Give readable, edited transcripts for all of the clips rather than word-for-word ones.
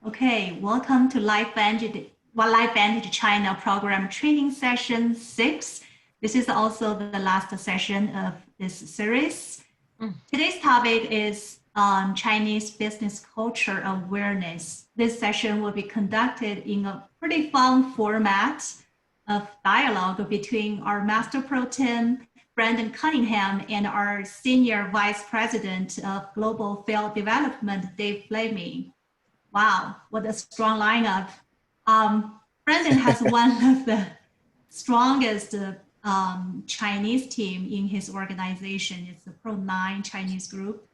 Okay, welcome to Life Vantage China Program Training Session 6. This is also the last session of this series. Today's topic is Chinese business culture awareness. This session will be conducted in a pretty fun format of dialogue between our Master Pro Team, Brandon Cunningham, and our Senior Vice President of Global Field Development, Dave Fleming. Wow, what a strong lineup. Brandon has one of the strongest Chinese team in his organization. It's the Pro9 Chinese group.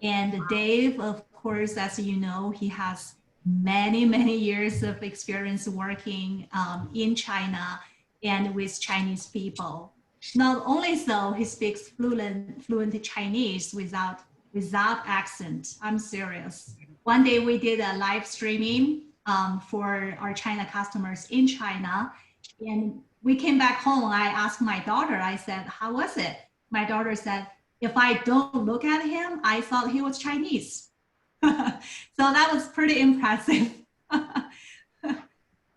And Dave, of course, as you know, he has many years of experience working in China and with Chinese people. Not only so, he speaks fluent Chinese without accent. I'm serious. One day we did a live streaming for our China customers in China. And we came back home. I asked my daughter, I said, how was it? My daughter said, if I don't look at him, I thought he was Chinese. So that was pretty impressive.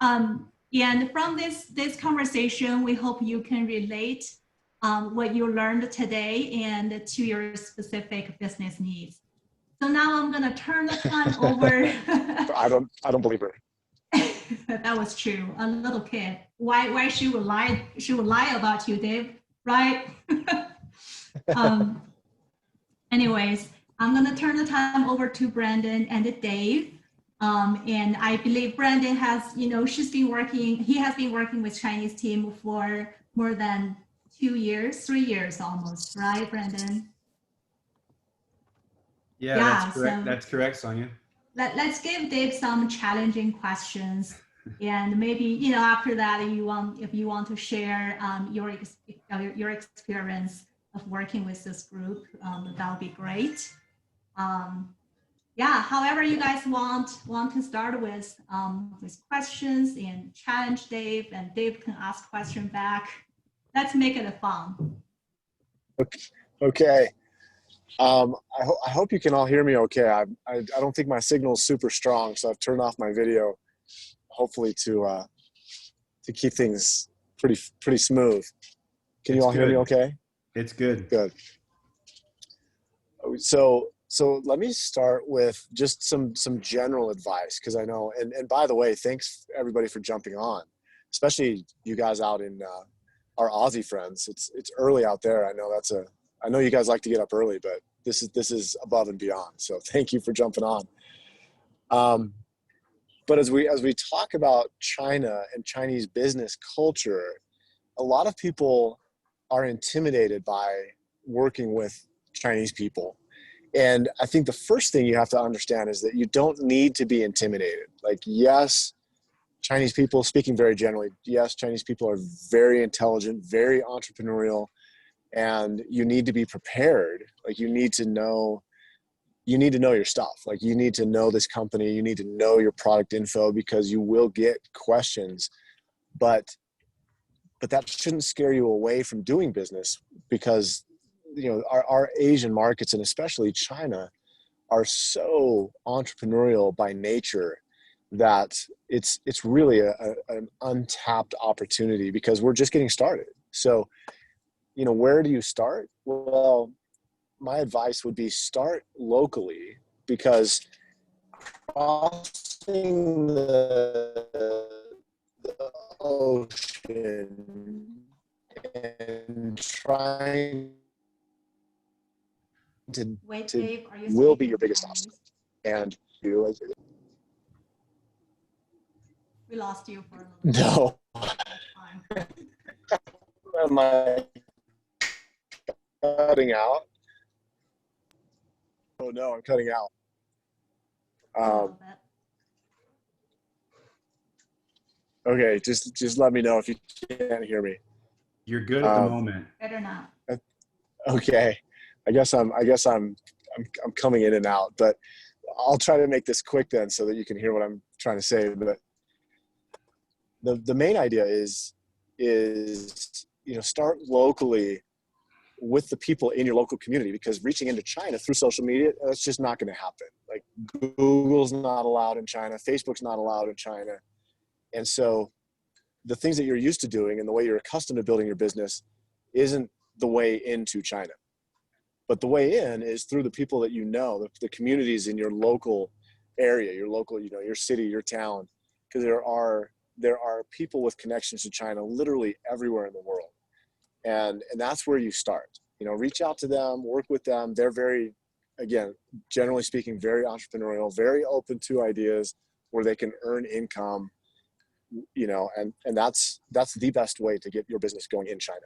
And from this conversation, we hope you can relate what you learned today and to your specific business needs. So now I'm gonna turn the time over. I don't believe her. That was true. A little kid. Why she would lie? She would lie about you, Dave, right? Anyways, I'm gonna turn the time over to Brandon and Dave. And I believe Brandon has, he has been working with Chinese team for more than 2 years, 3 years almost, right, Brandon? Yeah, that's correct. So that's correct, Sonia. Let's give Dave some challenging questions, and maybe after that, if you want to share your experience of working with this group, that would be great. Yeah, however you guys want to start with questions and challenge Dave, and Dave can ask question back. Let's make it fun. Okay. I hope you can all hear me okay. I don't think my signal is super strong, so I've turned off my video, hopefully to keep things pretty smooth. Can you all hear me okay? It's good. Good. So let me start with just some general advice, because I know, and by the way, thanks everybody for jumping on, especially you guys out in our Aussie friends. It's early out there. I know you guys like to get up early, but this is above and beyond. So thank you for jumping on. But as we talk about China and Chinese business culture, a lot of people are intimidated by working with Chinese people. And I think the first thing you have to understand is that you don't need to be intimidated. Like, yes, Chinese people, speaking very generally, yes, Chinese people are very intelligent, very entrepreneurial, and you need to be prepared. Like, you need to know your stuff. Like, you need to know this company, you need to know your product info, because you will get questions. But that shouldn't scare you away from doing business, because our Asian markets, and especially China, are so entrepreneurial by nature that it's really an untapped opportunity, because we're just getting started. So, where do you start? Well, my advice would be start locally, because crossing the ocean and trying to Dave, will be your biggest obstacle. And you, we lost you for a little bit. No. Am I cutting out? Oh no, I'm cutting out. Okay, just let me know if you can't hear me. You're good at the moment. Better not. Okay, I guess I'm coming in and out, but I'll try to make this quick then, so that you can hear what I'm trying to say. But the main idea is start locally with the people in your local community, because reaching into China through social media, that's just not going to happen. Like, Google's not allowed in China. Facebook's not allowed in China. And so the things that you're used to doing and the way you're accustomed to building your business isn't the way into China. But the way in is through the people that you know, the communities in your local area, your local, you know, your city, your town, because there are people with connections to China literally everywhere in the world. And that's where you start. You know, reach out to them, work with them. They're very, again, generally speaking, very entrepreneurial, very open to ideas where they can earn income, you know, and that's the best way to get your business going in China.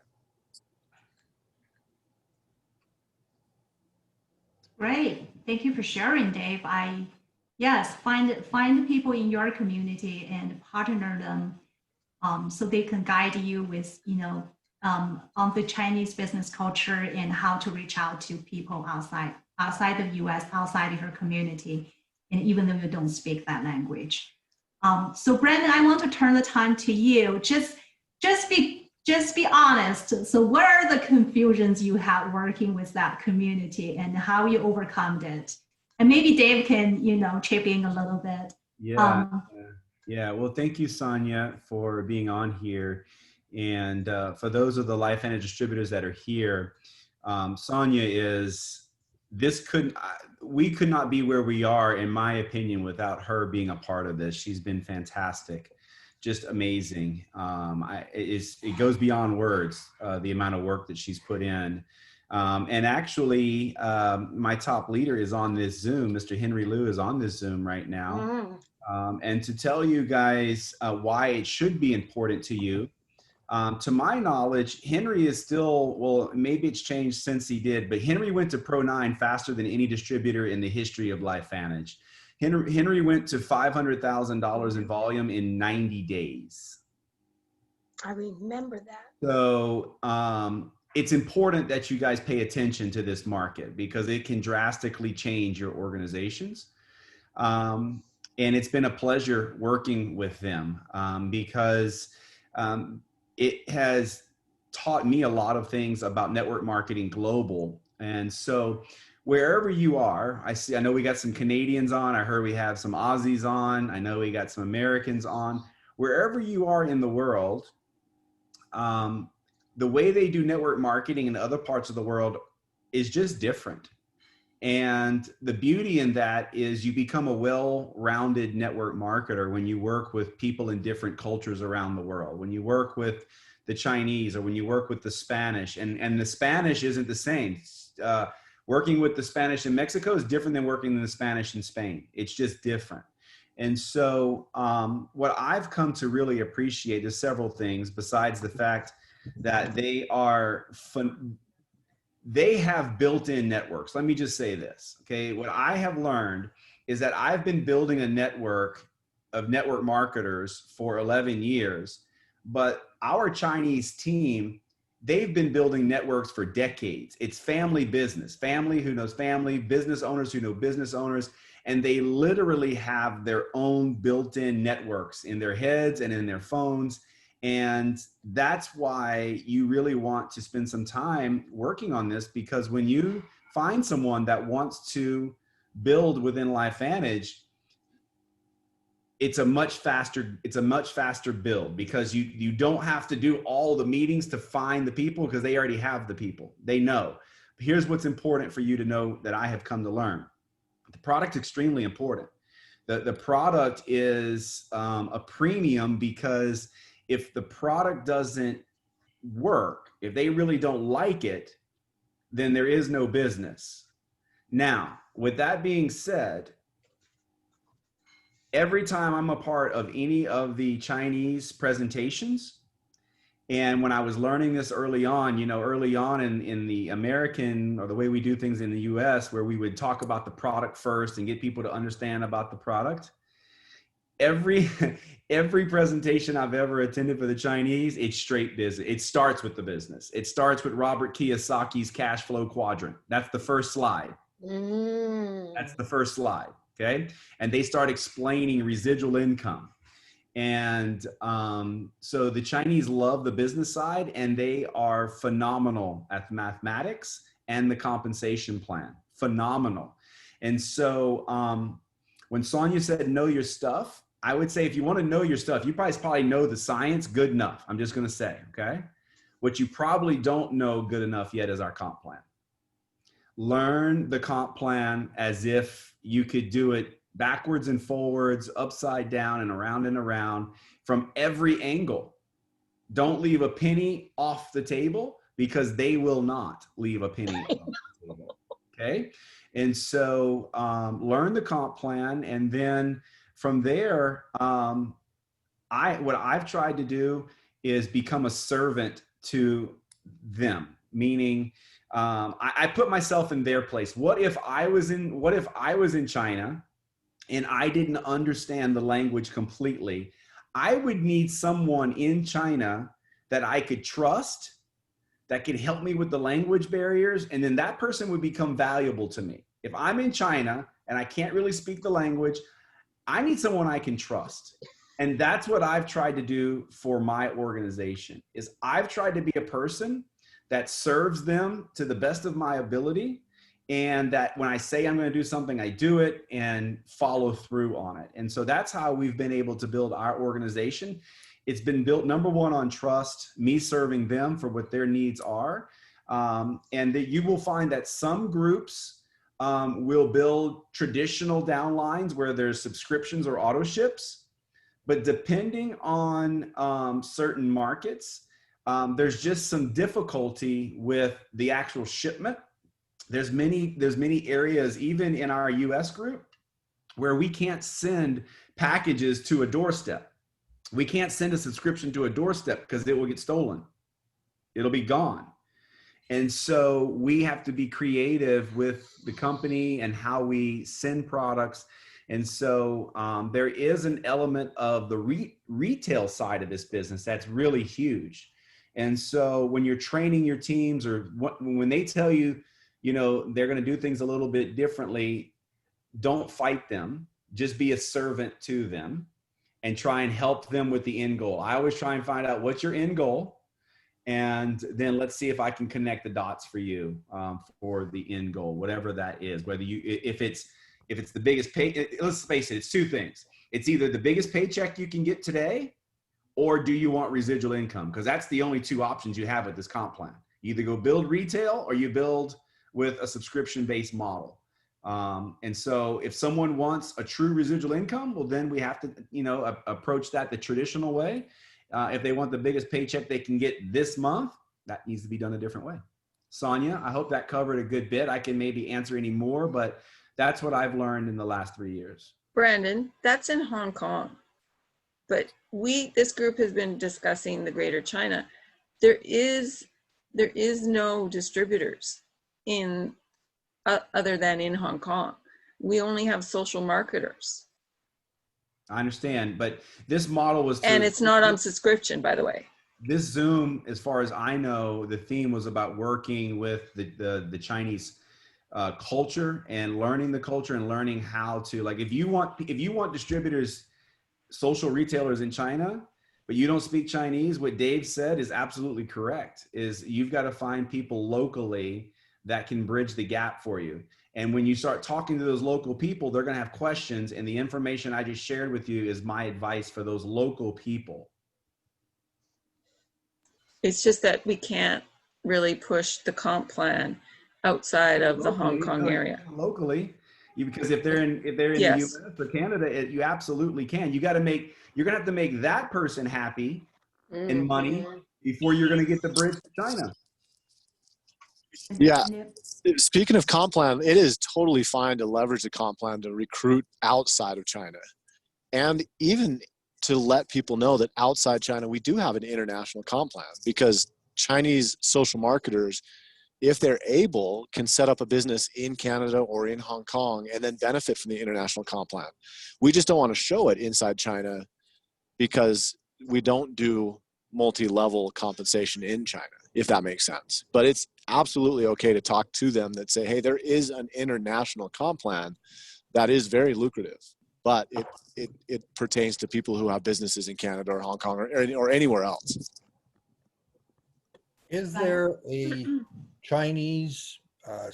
Great. Thank you for sharing, Dave. Yes, find people in your community and partner them so they can guide you with, you know, on the Chinese business culture and how to reach out to people outside the US, outside of your community, and even though you don't speak that language. So Brandon, I want to turn the time to you. Just be honest. So what are the confusions you had working with that community and how you overcome it? And maybe Dave can, you know, chip in a little bit. Yeah. Well, thank you, Sonia, for being on here. And for those of the LifeVantage distributors that are here, Sonia we could not be where we are, in my opinion, without her being a part of this. She's been fantastic, just amazing. It goes beyond words, the amount of work that she's put in. And actually, my top leader is on this Zoom. Mr. Henry Liu is on this Zoom right now. And to tell you guys why it should be important to you, to my knowledge, Henry is still, well, maybe it's changed since he did, but Henry went to Pro 9 faster than any distributor in the history of LifeVantage. Henry went to $500,000 in volume in 90 days. I remember that. So it's important that you guys pay attention to this market because it can drastically change your organizations. And it's been a pleasure working with them because it has taught me a lot of things about network marketing global. And so wherever you are, I know we got some Canadians on. I heard we have some Aussies on. I know we got some Americans on. Wherever you are in the world, the way they do network marketing in other parts of the world is just different. And the beauty in that is you become a well-rounded network marketer when you work with people in different cultures around the world. When you work with the Chinese or when you work with the Spanish, and the Spanish isn't the same. Working with the Spanish in Mexico is different than working in the Spanish in Spain. It's just different. And so what I've come to really appreciate is several things besides the fact that they have built-in networks. Let me just say this, okay? What I have learned is that I've been building a network of network marketers for 11 years, but our Chinese team, they've been building networks for decades. It's family business, family who knows family, business owners who know business owners, and they literally have their own built-in networks in their heads and in their phones. And that's why you really want to spend some time working on this, because when you find someone that wants to build within LifeVantage, it's a much faster build because you don't have to do all the meetings to find the people because they already have the people. They know. Here's what's important for you to know that I have come to learn. The product's extremely important. The product is a premium because if the product doesn't work, if they really don't like it, then there is no business. Now, with that being said, every time I'm a part of any of the Chinese presentations, and when I was learning this early on in the American, or the way we do things in the US, where we would talk about the product first and get people to understand about the product, every presentation I've ever attended for the Chinese, it's straight business. It starts with the business. It starts with Robert Kiyosaki's cash flow quadrant. That's the first slide. That's the first slide. Okay. And they start explaining residual income. And so the Chinese love the business side, and they are phenomenal at mathematics and the compensation plan. Phenomenal. And so When Sonia said know your stuff, I would say if you want to know your stuff, you probably know the science good enough. I'm just going to say, okay? What you probably don't know good enough yet is our comp plan. Learn the comp plan as if you could do it backwards and forwards, upside down and around from every angle. Don't leave a penny off the table because they will not leave a penny off the table. Okay. And so learn the comp plan. And then from there, what I've tried to do is become a servant to them, meaning I put myself in their place. What if I was in China and I didn't understand the language completely? I would need someone in China that I could trust, that could help me with the language barriers, and then that person would become valuable to me. If I'm in China and I can't really speak the language, I need someone I can trust. And that's what I've tried to do for my organization, is I've tried to be a person that serves them to the best of my ability, and that when I say I'm going to do something, I do it and follow through on it. And so that's how we've been able to build our organization. It's been built, number one, on trust, me serving them for what their needs are. And that you will find that some groups will build traditional downlines where there's subscriptions or auto ships. But depending on certain markets, there's just some difficulty with the actual shipment. There's many areas, even in our US group, where we can't send packages to a doorstep. We can't send a subscription to a doorstep because it will get stolen. It'll be gone. And so we have to be creative with the company and how we send products. And so there is an element of the retail side of this business that's really huge. And so when you're training your teams, or when they tell you, they're going to do things a little bit differently, don't fight them. Just be a servant to them and try and help them with the end goal. I always try and find out what's your end goal, and then let's see if I can connect the dots for you for the end goal, whatever that is. Whether if it's the biggest pay, let's face it, it's two things. It's either the biggest paycheck you can get today, or do you want residual income? Because that's the only two options you have with this comp plan. You either go build retail or you build with a subscription-based model. And so if someone wants a true residual income, well, then we have to, approach that the traditional way. If they want the biggest paycheck they can get this month, that needs to be done a different way. Sonia, I hope that covered a good bit. I can maybe answer any more, but that's what I've learned in the last 3 years. Brandon, that's in Hong Kong. But this group has been discussing the Greater China. There is no distributors in other than in Hong Kong. We only have social marketers. I understand, but this model was, and it's not on subscription, by the way. This Zoom, as far as I know, the theme was about working with the Chinese culture and learning the culture and learning how to, like, if you want distributors, social retailers in China, but you don't speak Chinese, what Dave said is absolutely correct, is you've got to find people locally that can bridge the gap for you. And when you start talking to those local people, they're going to have questions. And the information I just shared with you is my advice for those local people. It's just that we can't really push the comp plan outside of the Hong Kong area. Locally, because if they're in Yes. the US or Canada, you absolutely can. You're going to have to make that person happy in money before you're going to get the bridge to China. Yeah. Speaking of comp plan, it is totally fine to leverage the comp plan to recruit outside of China. And even to let people know that outside China, we do have an international comp plan, because Chinese social marketers, if they're able, can set up a business in Canada or in Hong Kong and then benefit from the international comp plan. We just don't want to show it inside China because we don't do multi-level compensation in China, if that makes sense. But it's absolutely okay to talk to them that say, hey, there is an international comp plan that is very lucrative, but it pertains to people who have businesses in Canada or Hong Kong or anywhere else. Is there a Chinese, a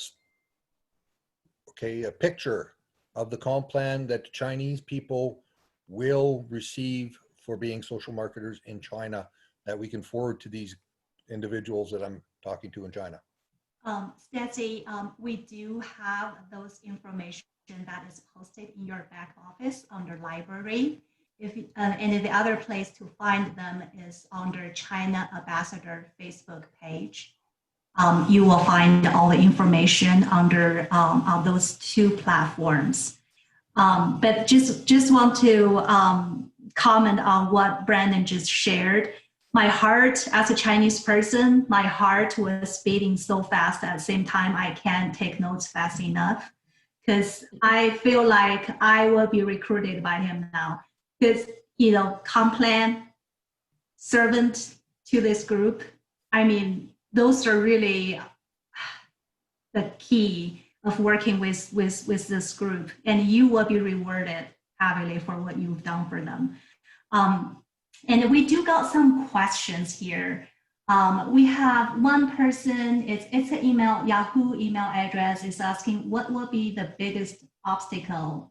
picture of the comp plan that the Chinese people will receive for being social marketers in China that we can forward to these individuals that I'm talking to in China? Stacy, we do have those information that is posted in your back office under library. And the other place to find them is under China Ambassador Facebook page. You will find all the information under on those two platforms. But just want to comment on what Brandon just shared. My heart, as a Chinese person, my heart was beating so fast at the same time I can't take notes fast enough, because I feel like I will be recruited by him now. Because, comp plan, servant to this group, I mean, those are really the key of working with this group, and you will be rewarded heavily for what you've done for them. And we do got some questions here. We have one person, it's an Yahoo email address, is asking what will be the biggest obstacle.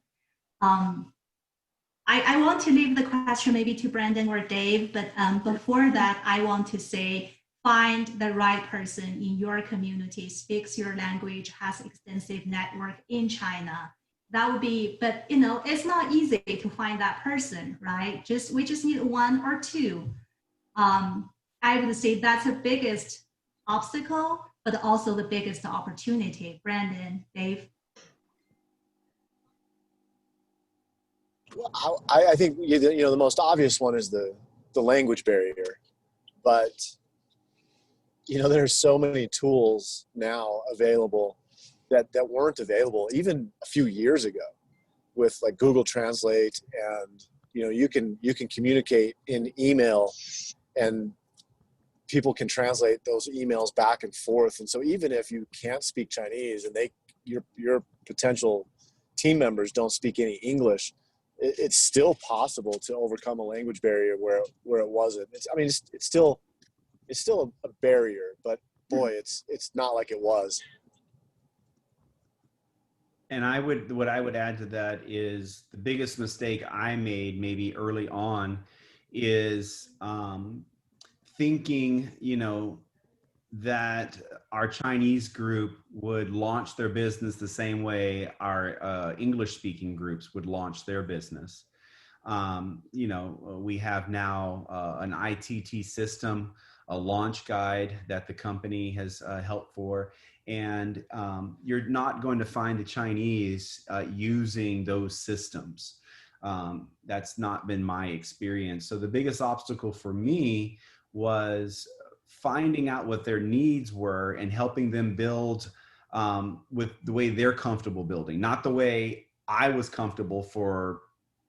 I want to leave the question maybe to Brandon or Dave, but before that, I want to say, find the right person in your community, speaks your language, has extensive network in China. That would be, but it's not easy to find that person, right? We just need one or two. I would say that's the biggest obstacle, but also the biggest opportunity. Brandon, Dave. Well, I think the most obvious one is the language barrier, but there's so many tools now available that weren't available even a few years ago, with like Google Translate, and you can communicate in email, and people can translate those emails back and forth. And so even if you can't speak Chinese and your potential team members don't speak any English, it's still possible to overcome a language barrier where it wasn't. It's still a barrier, but boy, it's not like it was. And what I would add to that is the biggest mistake I made maybe early on is thinking, that our Chinese group would launch their business the same way our English speaking groups would launch their business. We have now an ITT system, a launch guide that the company has helped for. And you're not going to find the Chinese using those systems. That's not been my experience. So the biggest obstacle for me was finding out what their needs were and helping them build with the way they're comfortable building, not the way I was comfortable for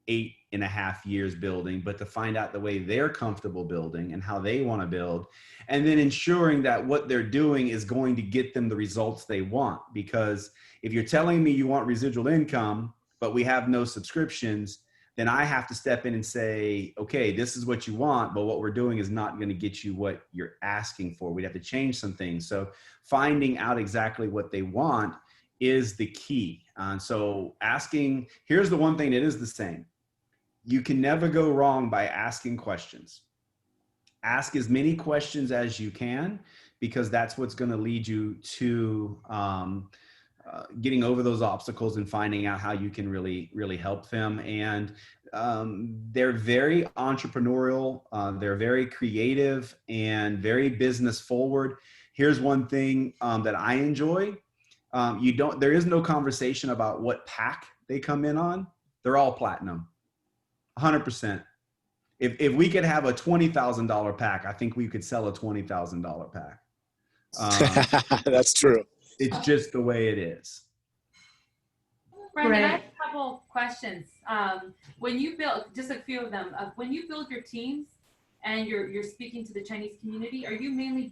8.5 years building, but to find out the way they're comfortable building and how they want to build, and then ensuring that what they're doing is going to get them the results they want. Because if you're telling me you want residual income, but we have no subscriptions, then I have to step in and say, okay, this is what you want, but what we're doing is not going to get you what you're asking for. We'd have to change some things. So finding out exactly what they want is the key. So asking, here's the one thing that is the same. You can never go wrong by asking questions. Ask as many questions as you can, because that's what's going to lead you to getting over those obstacles and finding out how you can really, really help them. And they're very entrepreneurial. They're very creative and very business forward. Here's one thing that I enjoy. There is no conversation about what pack they come in on. They're all platinum, 100%. If we could have a $20,000 pack, I think we could sell a $20,000 pack. That's true. It's just the way it is. Brandon, I have a couple questions. When you build, just a few of them, when you build your teams and you're speaking to the Chinese community, are you mainly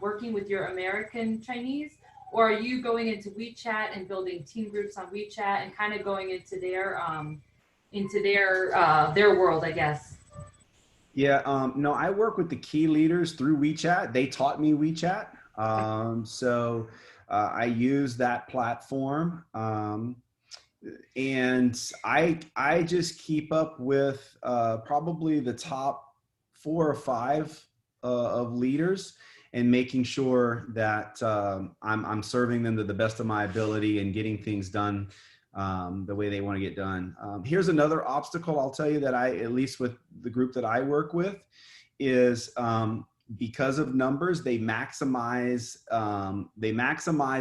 working with your American Chinese, or are you going into WeChat and building team groups on WeChat and kind of going into their world, I guess? Yeah, no, I work with the key leaders through WeChat. They taught me WeChat. So I use that platform. And I just keep up with probably the top 4 or 5 of leaders, and making sure that I'm serving them to the best of my ability and getting things done the way they want to get done. Here's another obstacle I'll tell you that at least with the group that I work with, is because of numbers, they maximize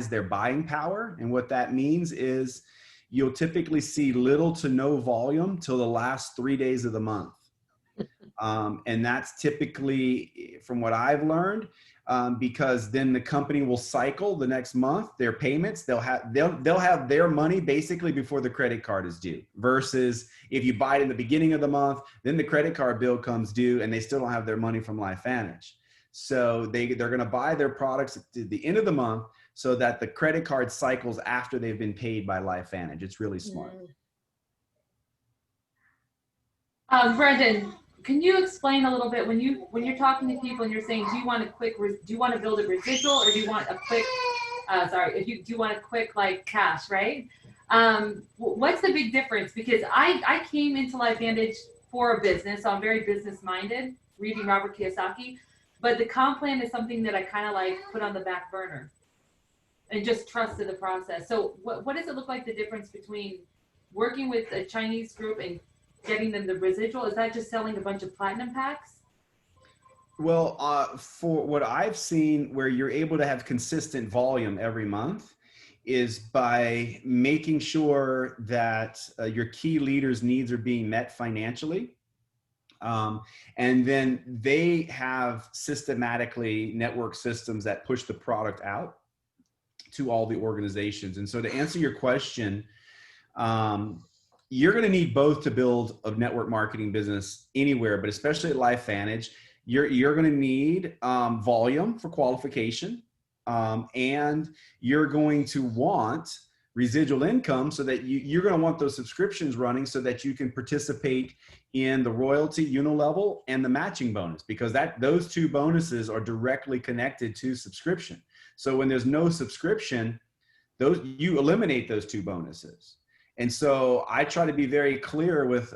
their buying power. And what that means is you'll typically see little to no volume till the last 3 days of the month. And that's typically, from what I've learned, because then the company will cycle the next month their payments. They'll have their money basically before the credit card is due, versus if you buy it in the beginning of the month, then the credit card bill comes due and they still don't have their money from LifeVantage. So they're going to buy their products at the end of the month so that the credit card cycles after they've been paid by LifeVantage. It's really smart. Brendan, can you explain a little bit when you're talking to people and you're saying, do you want to build a residual, or do you want a quick, do you want a quick like cash, right? What's the big difference? Because I came into LifeVantage for a business, so I'm very business minded, reading Robert Kiyosaki, but the comp plan is something that I kind of like put on the back burner and just trusted the process. So what does it look like, the difference between working with a Chinese group and getting them the residual? Is that just selling a bunch of platinum packs? Well, for what I've seen, where you're able to have consistent volume every month, is by making sure that your key leaders' needs are being met financially. And then they have systematically network systems that push the product out to all the organizations. And so to answer your question, you're going to need both to build a network marketing business anywhere, but especially at LifeVantage, you're going to need volume for qualification, and you're going to want residual income so that you're going to want those subscriptions running so that you can participate in the royalty unilevel and the matching bonus, because those 2 bonuses are directly connected to subscription. So when there's no subscription, you eliminate those 2 bonuses. And so I try to be very clear with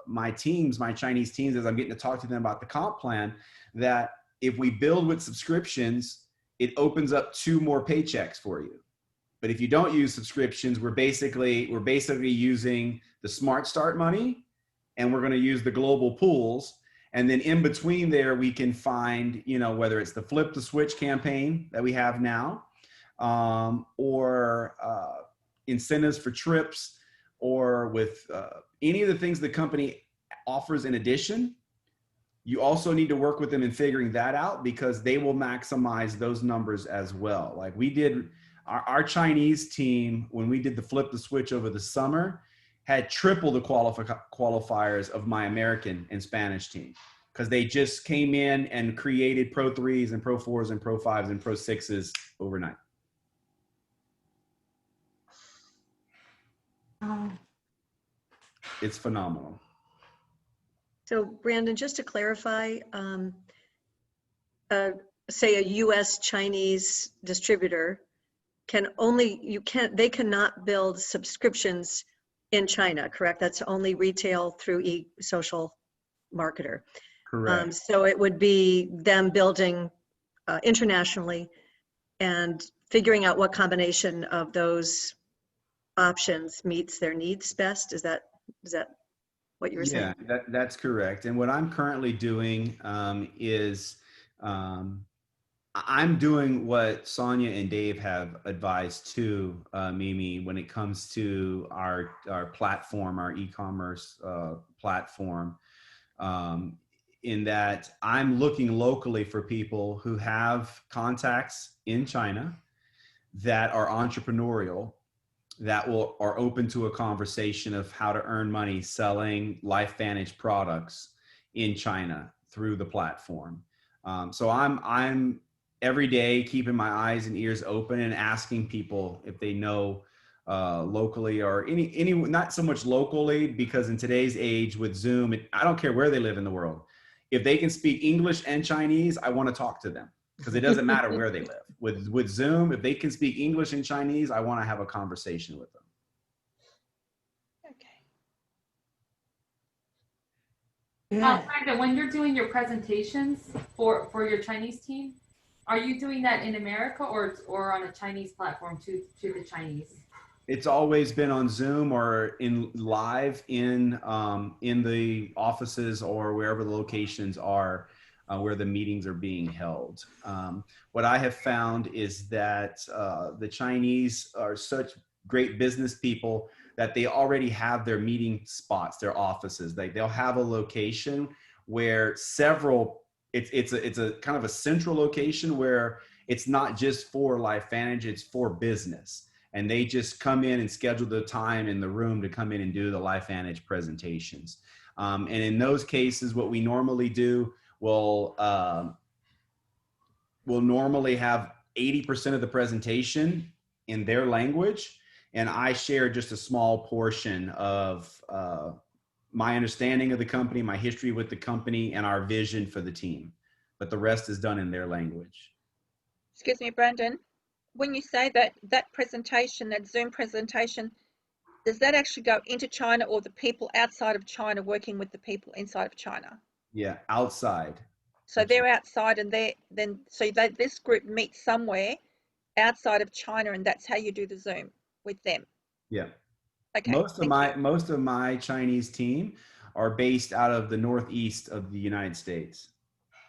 my Chinese teams, as I'm getting to talk to them about the comp plan, that if we build with subscriptions, it opens up 2 more paychecks for you. But if you don't use subscriptions, we're basically using the Smart Start money, and we're going to use the global pools. And then in between there, we can find, whether it's the Flip the Switch campaign that we have now, or incentives for trips, or with any of the things the company offers in addition. You also need to work with them in figuring that out, because they will maximize those numbers as well. Like we did, our Chinese team, when we did the Flip the Switch over the summer, had triple the qualifiers of my American and Spanish team, because they just came in and created Pro 3s and Pro 4s and Pro 5s and Pro 6s overnight. It's phenomenal. So Brandon, just to clarify, say a US Chinese distributor they cannot build subscriptions in China, correct? That's only retail through social marketer. Correct. So it would be them building internationally and figuring out what combination of those options meets their needs best. Is that what you were saying? Yeah, that's correct. And what I'm currently doing is I'm doing what Sonia and Dave have advised to Mimi when it comes to our platform, our e-commerce platform, in that I'm looking locally for people who have contacts in China that are entrepreneurial, that are open to a conversation of how to earn money selling LifeVantage products in China through the platform. So I'm every day keeping my eyes and ears open and asking people if they know locally, or any not so much locally, because in today's age with Zoom, I don't care where they live in the world. If they can speak English and Chinese, I want to talk to them, because it doesn't matter where they live. With Zoom, if they can speak English and Chinese, I want to have a conversation with them. Good. Brenda, when you're doing your presentations for your Chinese team, are you doing that in America or on a Chinese platform to the Chinese? It's always been on Zoom or in live in the offices or wherever the locations are where the meetings are being held. What I have found is that the Chinese are such great business people that they already have their meeting spots, their offices. They'll have a location where several, it's a kind of a central location where it's not just for LifeVantage, it's for business. And they just come in and schedule the time in the room to come in and do the LifeVantage presentations. And in those cases, what we normally do, we'll normally have 80% of the presentation in their language. And I share just a small portion of my understanding of the company, my history with the company, and our vision for the team. But the rest is done in their language. Excuse me, Brandon. When you say that presentation, that Zoom presentation, does that actually go into China or the people outside of China working with the people inside of China? Yeah, outside. So they're outside and this group meets somewhere outside of China and that's how you do the Zoom with them. Yeah. Okay. Most of my Chinese team are based out of the northeast of the United States.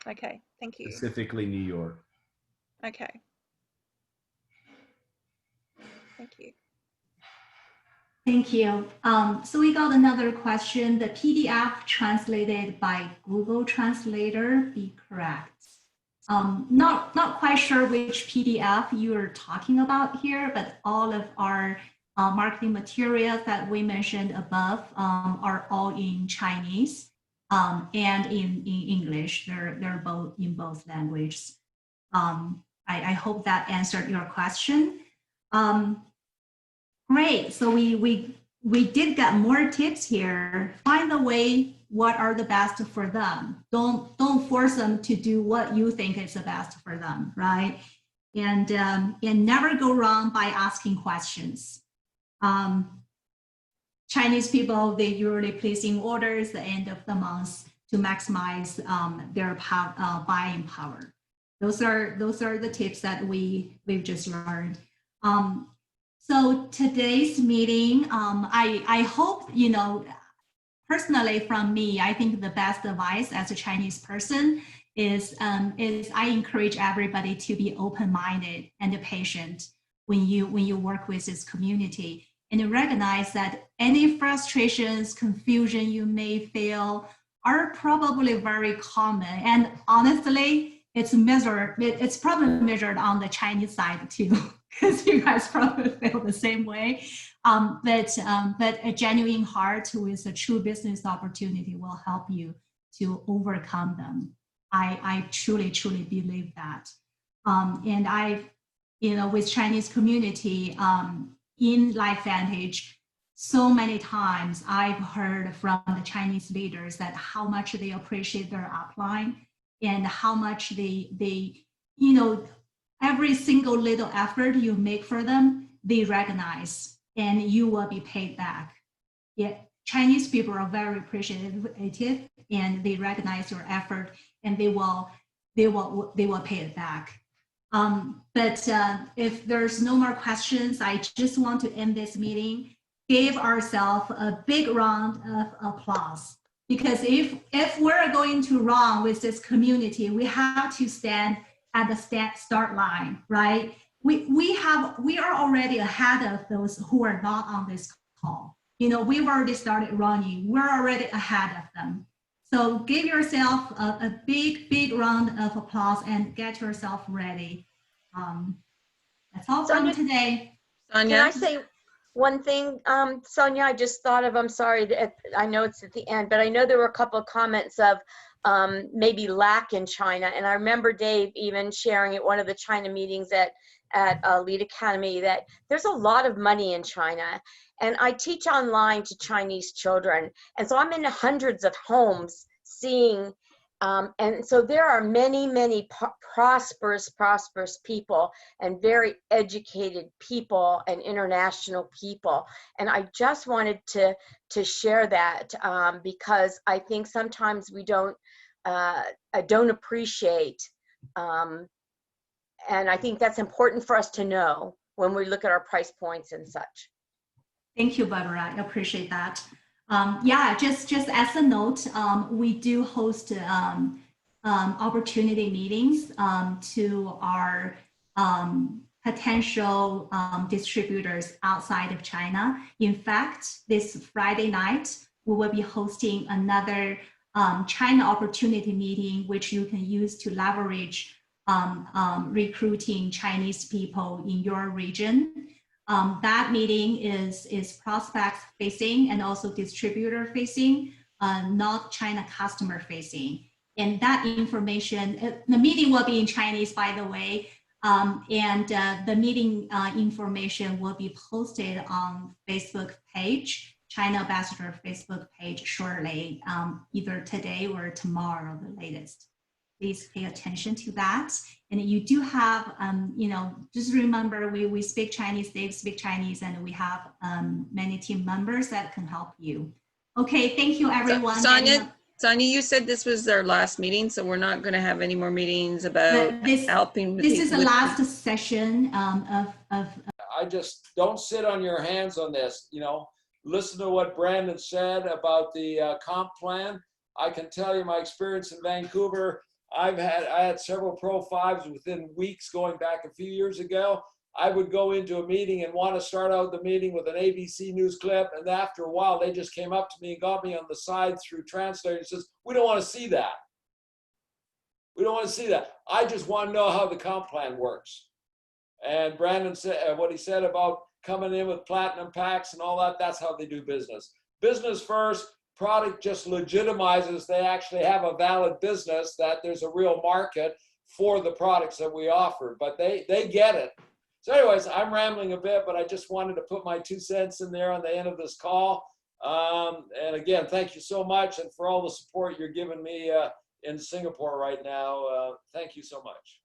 Okay, thank you. Specifically New York. Okay. Thank you. Thank you. So we got another question. The PDF translated by Google Translator be correct? Not quite sure which PDF you're talking about here, but all of our marketing materials that we mentioned above are all in Chinese and in English. They're both in both languages. I hope that answered your question. Great. So we did get more tips here. Find the way what are the best for them. Don't force them to do what you think is the best for them, right? And never go wrong by asking questions. Chinese people, they usually placing orders at the end of the month to maximize their buying power. Those are the tips that we've just learned. So today's meeting, I hope, personally from me, I think the best advice as a Chinese person is I encourage everybody to be open-minded and patient when you work with this community, and recognize that any frustrations, confusion you may feel are probably very common. And honestly, it's probably measured on the Chinese side too, because you guys probably feel the same way. But a genuine heart with a true business opportunity will help you to overcome them. I truly believe that. And with Chinese community in LifeVantage, so many times I've heard from the Chinese leaders that how much they appreciate their upline and how much they every single little effort you make for them, they recognize and you will be paid back. Chinese people are very appreciative and they recognize your effort and they will pay it back. But if there's no more questions, I just want to end this meeting. Give ourselves a big round of applause, because if we're going to run with this community, we have to stand at the start line, right? We are already ahead of those who are not on this call. We've already started running. We're already ahead of them. So give yourself a big round of applause and get yourself ready. That's all from today. Sonia? Can I say one thing, Sonia? I just thought of, I'm sorry, I know it's at the end, but I know there were a couple of comments of maybe lack in China. And I remember Dave even sharing at one of the China meetings at Lead Academy that there's a lot of money in China. And I teach online to Chinese children. And so I'm in hundreds of homes seeing And so there are many, many prosperous people and very educated people and international people. And I just wanted to share that because I think sometimes we don't appreciate, and I think that's important for us to know when we look at our price points and such. Thank you, Barbara. I appreciate that. Yeah, just as a note, we do host opportunity meetings to our potential distributors outside of China. In fact, this Friday night, we will be hosting another China opportunity meeting, which you can use to leverage recruiting Chinese people in your region. That meeting is prospect facing and also distributor facing, not China customer facing. And that information, the meeting will be in Chinese, by the way, and the meeting information will be posted on Facebook page, China Ambassador Facebook page shortly, either today or tomorrow, the latest. Please pay attention to that. And you do have, just remember we speak Chinese, they speak Chinese, and we have many team members that can help you. Okay, thank you everyone. Sonia, you said this was our last meeting, so we're not going to have any more meetings about helping. This is the last session of. I just don't sit on your hands on this. Listen to what Brandon said about the comp plan. I can tell you my experience in Vancouver. I had several Pro 5s within weeks going back a few years ago. I would go into a meeting and want to start out the meeting with an ABC News clip. And after a while, they just came up to me and got me on the side through translator and says, we don't want to see that. We don't want to see that. I just want to know how the comp plan works. And Brandon said what he said about coming in with platinum packs and all that, that's how they do business. Business first. Product just legitimizes they actually have a valid business, that there's a real market for the products that we offer, but they get it. So anyways, I'm rambling a bit, but I just wanted to put my 2 cents in there on the end of this call. And again, thank you so much, and for all the support you're giving me in Singapore right now. Thank you so much.